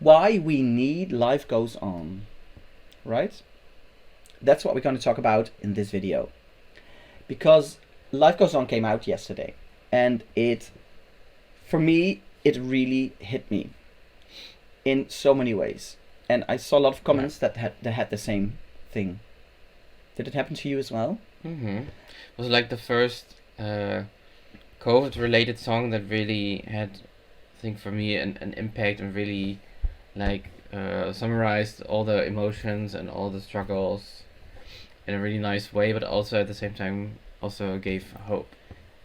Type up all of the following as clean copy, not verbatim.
why we need Life Goes On, right? That's what we're going to talk about in this video. Because Life Goes On came out yesterday, and for me, it really hit me in so many ways. And I saw a lot of comments that had the same thing. Did it happen to you as well? Mm-hmm. It was like the first COVID-related song that really had, I think for me, an impact and really like summarized all the emotions and all the struggles in a really nice way, but also at the same time also gave hope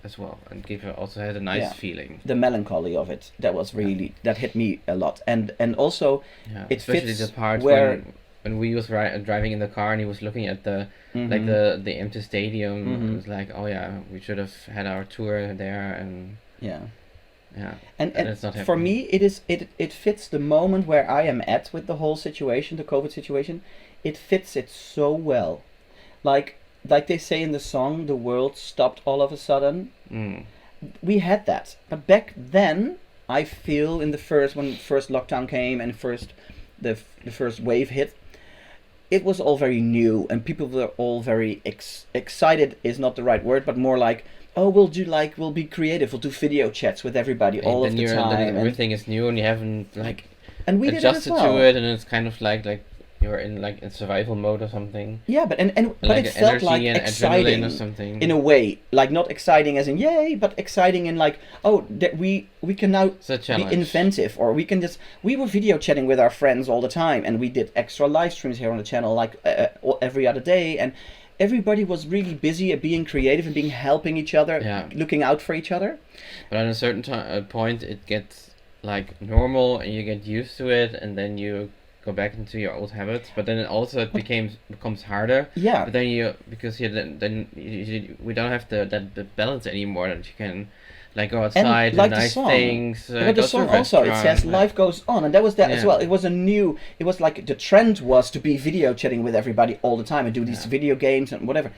as well, and also had a nice feeling. The melancholy of it, that was really, that hit me a lot. And also it especially fits the part where when we was driving in the car and he was looking at the like the empty stadium. It was like, oh yeah, we should have had our tour there. And and it's not for me, it fits the moment where I am at with the whole situation, the COVID situation. It fits it so well, like they say in the song, the world stopped all of a sudden. We had that, but back then I feel when the first lockdown came and the first wave hit, it was all very new and people were all very excited is not the right word, but more like, oh, we'll be creative, we'll do video chats with everybody all of the time. Everything is new and you haven't and we adjusted did it as well. to it, and it's kind of like you're in survival mode or something. Yeah, but it felt like exciting or something. In a way, like not exciting as in yay, but exciting in like, oh, that we can now be inventive, or we were video chatting with our friends all the time, and we did extra live streams here on the channel like every other day, and everybody was really busy at being creative and helping each other, looking out for each other. But at a certain point, it gets like normal, and you get used to it, and then you go back into your old habits, but then it becomes harder. Yeah. But then we don't have that balance anymore, that you can like go outside and like do nice the song. things. But the song also, it says life goes on, and that was that as well. It was it was like the trend was to be video chatting with everybody all the time and do these video games and whatever.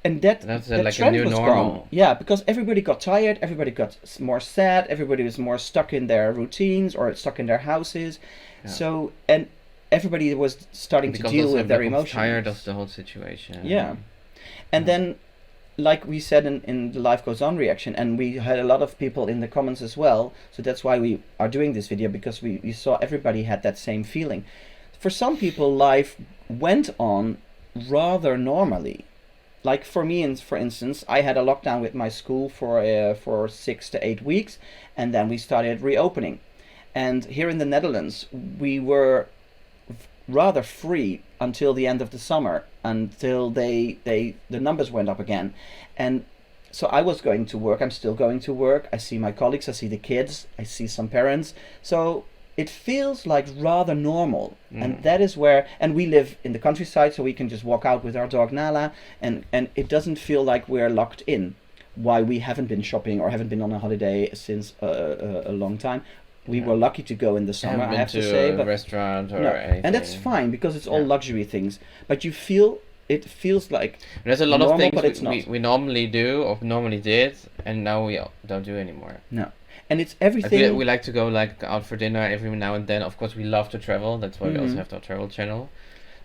And that like trend a new was normal. gone. Yeah, because everybody got tired, everybody got more sad, everybody was more stuck in their routines or stuck in their houses. Yeah. So, and everybody was starting to deal with their emotions. Tired of the whole situation. Yeah. And then, like we said in the Life Goes On reaction, and we had a lot of people in the comments as well, so that's why we are doing this video, because we saw everybody had that same feeling. For some people, life went on rather normally. Like for me, for instance, I had a lockdown with my school for 6 to 8 weeks, and then we started reopening. And here in the Netherlands, we were rather free until the end of the summer, until the numbers went up again. And so I was going to work, I'm still going to work, I see my colleagues, I see the kids, I see some parents, so it feels like rather normal. And that is where, and we live in the countryside, so we can just walk out with our dog Nala, and it doesn't feel like we're locked in. Why we haven't been shopping or haven't been on a holiday since a long time. We were lucky to go in the summer, I have to say, but restaurant or anything. And that's fine, because it's all luxury things. But it feels like there's a lot normal, of things but it's not. We normally do or normally did, and now we don't do anymore. No, and it's everything. We like to go like out for dinner every now and then. Of course, we love to travel. That's why we also have our travel channel.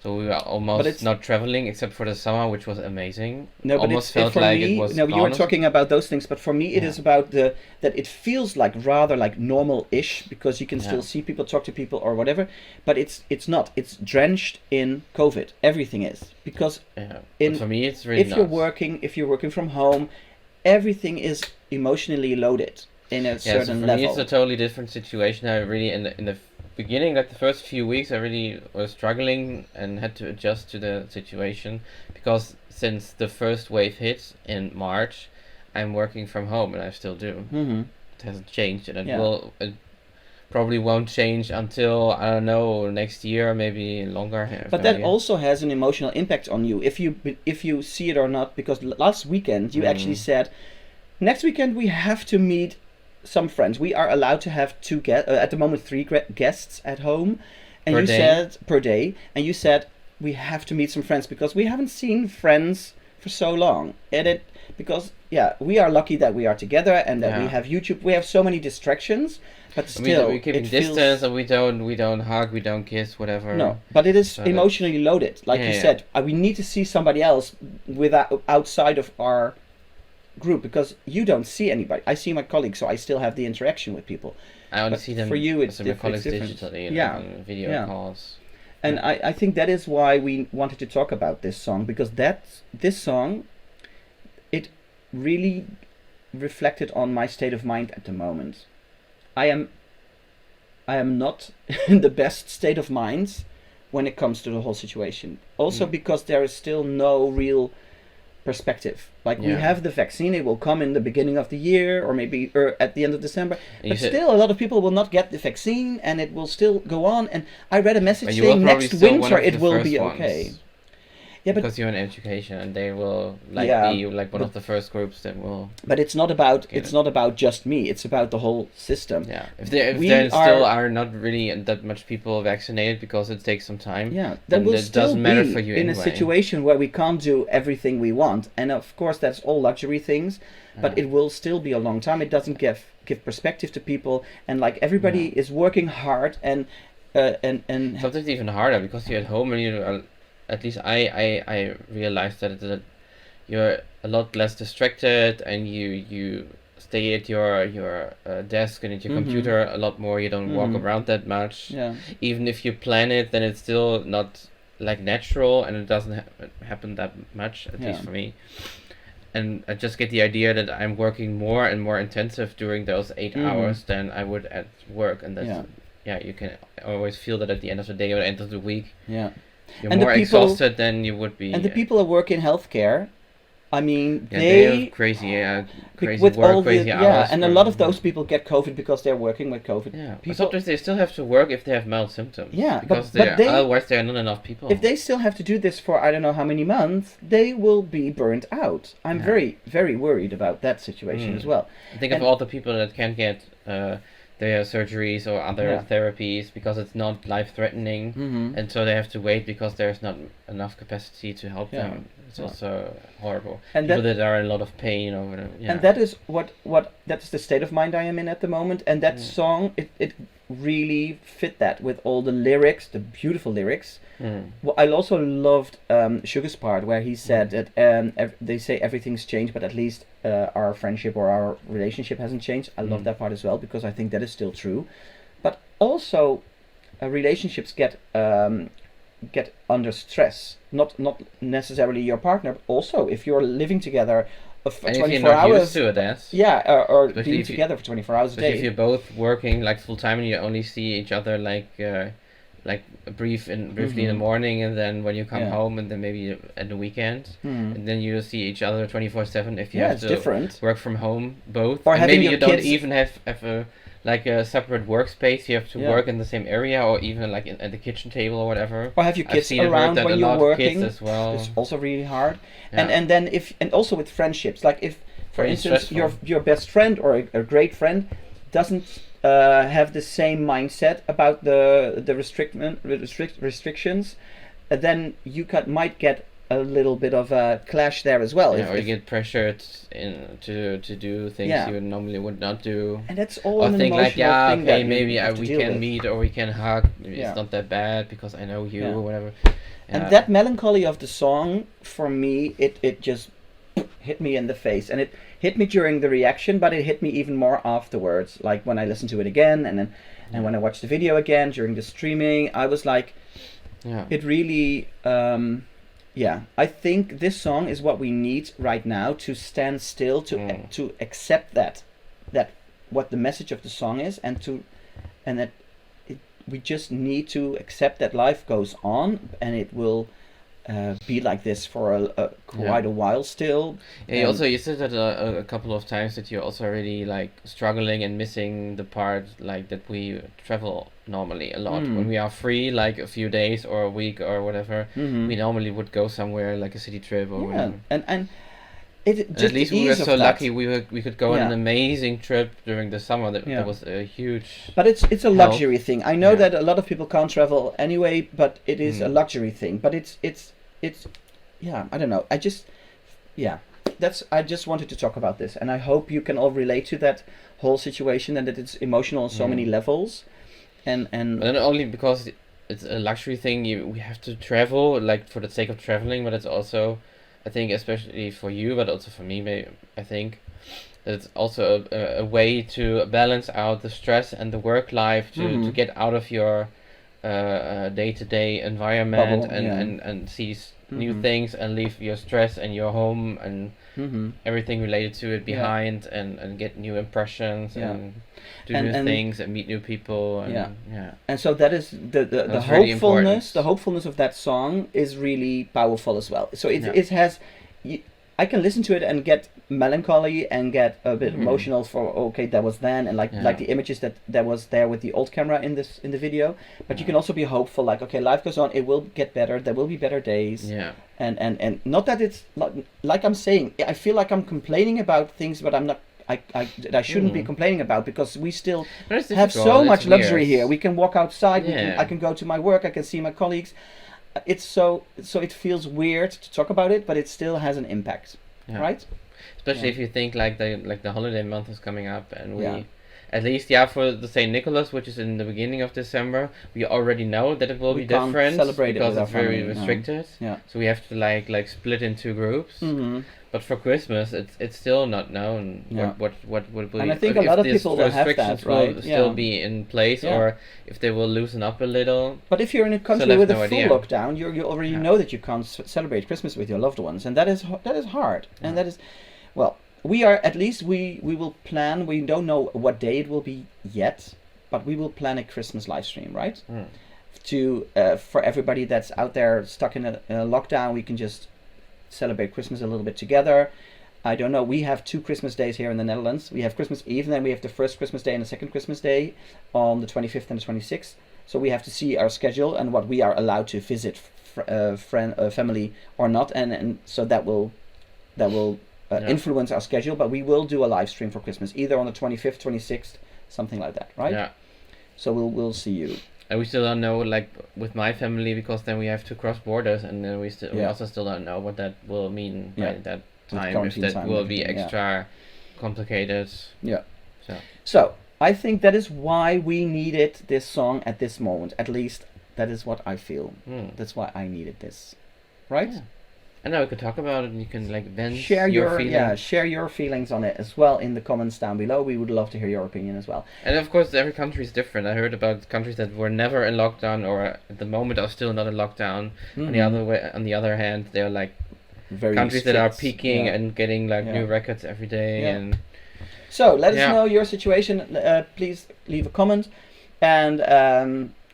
So we were almost not traveling except for the summer, which was amazing. No, but almost felt like it was. No, you were talking about those things, but for me, it is about that it feels like rather like normal-ish, because you can still see people, talk to people, or whatever. But it's not. It's drenched in COVID. Everything is, because but for me, it's really if you're working from home, everything is emotionally loaded in a certain so for level. me, it's a totally different situation. I really in the beginning, like the first few weeks, I really was struggling and had to adjust to the situation, because since the first wave hit in March, I'm working from home, and I still do. It hasn't changed, and it probably won't change until, I don't know, next year, maybe longer. But that also has an emotional impact on you, if you see it or not, because last weekend you actually said, next weekend we have to meet some friends. We are allowed to have at the moment 3 guests at home, and said per day, and you said we have to meet some friends because we haven't seen friends for so long, and because we are lucky that we are together and that we have YouTube. We have so many distractions, but still we're keeping distance, and we don't hug, we don't kiss, whatever. No, but it is emotionally loaded, like you said. We need to see somebody else outside of our group, because you don't see anybody. I see my colleagues, so I still have the interaction with people. I only see them. For you, it's my colleagues different. digitally, on video calls. And I think that is why we wanted to talk about this song, because this song, it really reflected on my state of mind at the moment. I am not in the best state of mind when it comes to the whole situation. Also because there is still no real perspective. Like we have the vaccine, it will come in the beginning of the year or maybe at the end of December. But still a lot of people will not get the vaccine and it will still go on. And I read a message saying next winter it will be okay. Yeah, because you're in education and they will be like one of the first groups that will. But it's not about not about just me. It's about the whole system. Yeah, if there still are not really that much people vaccinated because it takes some time. Yeah, then it doesn't matter for you in a situation where we can't do everything we want, and of course that's all luxury things. But it will still be a long time. It doesn't give perspective to people, and like everybody is working hard and sometimes even harder because you're at home and you. At least I realized that you're a lot less distracted and you stay at your desk and at your computer a lot more. You don't walk around that much. Yeah. Even if you plan it, then it's still not like natural and it doesn't happen that much, at least for me. And I just get the idea that I'm working more and more intensive during those 8 hours than I would at work, and that's you can always feel that at the end of the day or the end of the week. Yeah. You're more exhausted than you would be. And the people who work in healthcare, I mean, they have crazy work, crazy hours. And a lot of those people get COVID because they're working with COVID. Yeah, but sometimes they still have to work if they have mild symptoms. Yeah, because otherwise there are not enough people. If they still have to do this for I don't know how many months, they will be burnt out. I'm very, very worried about that situation as well. Think of all the people that can't get their surgeries or other therapies because it's not life-threatening, and so they have to wait because there's not enough capacity to help them. It's also horrible. And people that are in a lot of pain over them. Yeah. And that is what that's the state of mind I am in at the moment. And that song, it really fit that with all the lyrics, the beautiful lyrics. Well, I also loved Sugar's part where he said that they say everything's changed, but at least our friendship or our relationship hasn't changed. I love that part as well because I think that is still true. But also, relationships get under stress. Not necessarily your partner, but also if you're living together for 24 hours. Used to it, or being together for 24 hours a day. If you're both working like full time and you only see each other like briefly in the morning, and then when you come home, and then maybe at the weekend, and then you see each other 24/7. If you have to work from home, both, or and maybe you don't even have a separate workspace. You have to work in the same area, or even like at the kitchen table or whatever. Or have your kids around when you're working? As well. It's also really hard. And then and also with friendships, like if, for instance, your best friend or a great friend doesn't have the same mindset about the restrictions, then you might get a little bit of a clash there as well. Or you get pressured to do things you normally would not do. And that's all an emotional thing that maybe we can meet or we can hug. It's not that bad because I know you or whatever. And that melancholy of the song, for me, it just hit me in the face. And it hit me during the reaction, but it hit me even more afterwards. Like when I listened to it again, and when I watched the video again during the streaming, I was like, it really, I think this song is what we need right now to stand still, to accept that what the message of the song is, and that we just need to accept that life goes on, and it will be like this for quite a while still. You said that a couple of times that you're also really like struggling and missing the part like that we travel normally a lot when we are free, like a few days or a week or whatever. We normally would go somewhere like a city trip or whatever. And just at least we were so lucky we could go on an amazing trip during the summer. That was a huge. But it's a luxury thing. I know that a lot of people can't travel anyway, but it is a luxury thing. But it's I don't know. I just yeah, I just wanted to talk about this, and I hope you can all relate to that whole situation, and that it's emotional on so many levels, and But not only because it's a luxury thing, we have to travel like for the sake of traveling, but it's also, I think, especially for you, but also for me, I think that it's also a way to balance out the stress and the work life to get out of your day-to-day environment Bubble, and see new things and leave your stress and your home and everything related to it behind and get new impressions and do new things and meet new people and and so that is the hopefulness. The hopefulness of that song is really powerful as well. So it has. I can listen to it and get melancholy and get a bit emotional for okay, that was then, and like the images that was there with the old camera in the video. But you can also be hopeful, like okay, life goes on, it will get better, there will be better days. And not that it's like I'm saying, I feel like I'm complaining about things, but I'm not. I shouldn't be complaining about, because we still have so much luxury here. We can walk outside. I can go to my work. I can see my colleagues. It's so it feels weird to talk about it, but it still has an impact, right? Especially if you think like the holiday month is coming up, and we at least for the St. Nicholas, which is in the beginning of December, we already know that it will be different because it's very restricted. So we have to like split into groups. But for Christmas, it's still not known what will be. And I think a lot of people will have that, right? Will still be in place, or if they will loosen up a little. But if you're in a country with a full lockdown, you already know that you can't celebrate Christmas with your loved ones, and that is hard. And that is, well, we will plan. We don't know what day it will be yet, but we will plan a Christmas live stream, right? To for everybody that's out there stuck in a lockdown, we can just celebrate Christmas a little bit together. I don't know, we have 2 Christmas days here in the Netherlands. We have Christmas Eve, and then we have the first Christmas day and the second Christmas day on the 25th and the 26th. So we have to see our schedule and what we are allowed to visit, family or not, and so that will influence our schedule. But we will do a live stream for Christmas, either on the 25th, 26th, something like that, right? Yeah. So we'll see you. And we still don't know, like with my family, because then we have to cross borders, and then we also still don't know what that will mean by that time. If that will be extra complicated. Yeah. So I think that is why we needed this song at this moment. At least that is what I feel. That's why I needed this, right? Yeah. And now we could talk about it, and you can like vent share your feelings on it as well in the comments down below. We would love to hear your opinion as well. And of course, every country is different. I heard about countries that were never in lockdown, or at the moment are still not in lockdown. On the other hand, they're like very countries strict, that are peaking and getting like new records every day. And so let us know your situation. Please leave a comment, and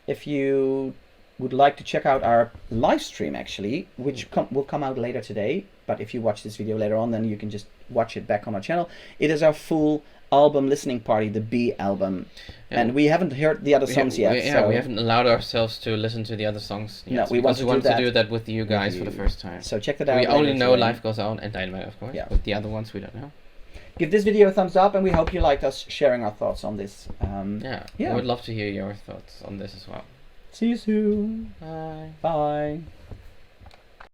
if you would like to check out our live stream, actually, which will come out later today, but if you watch this video later on, then you can just watch it back on our channel. It is our full album listening party, the B album, and we haven't heard the other songs yet. We haven't allowed ourselves to listen to the other songs yet. No, we want to do that with you guys for the first time. So check that out. We only know Life Goes On and Dynamite, of course. With the other ones, we don't know. Give this video a thumbs up, and we hope you liked us sharing our thoughts on this. I would love to hear your thoughts on this as well. See you soon. Bye. Bye.